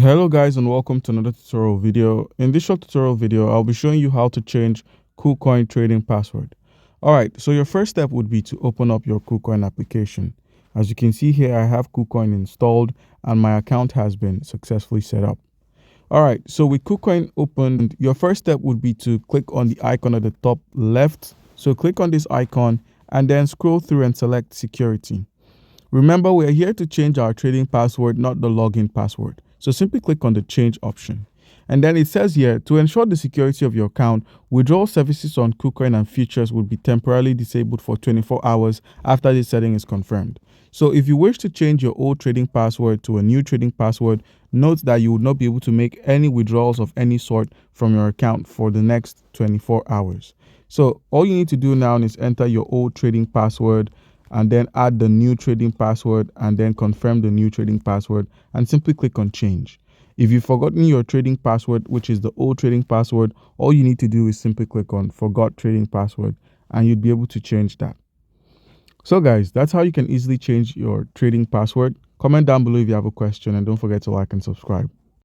Hello guys and welcome to another tutorial video. In this short tutorial video, I'll be showing you how to change Kucoin trading password. Alright, so your first step would be to open up your Kucoin application. As you can see here, I have Kucoin installed and my account has been successfully set up. Alright, so with Kucoin opened, your first step would be to click on the icon at the top left. So click on this icon and then scroll through and select security. Remember, we're here to change our trading password, not the login password. So simply click on the change option. And then it says here, to ensure the security of your account, withdrawal services on Kucoin and futures will be temporarily disabled for 24 hours after this setting is confirmed. So if you wish to change your old trading password to a new trading password, note that you would not be able to make any withdrawals of any sort from your account for the next 24 hours. So all you need to do now is enter your old trading password and then add the new trading password and then confirm the new trading password and simply click on change. If you've forgotten your trading password, which is the old trading password, all you need to do is simply click on forgot trading password and you'd be able to change that. So guys, that's how you can easily change your trading password. Comment down below if you have a question and don't forget to like and subscribe.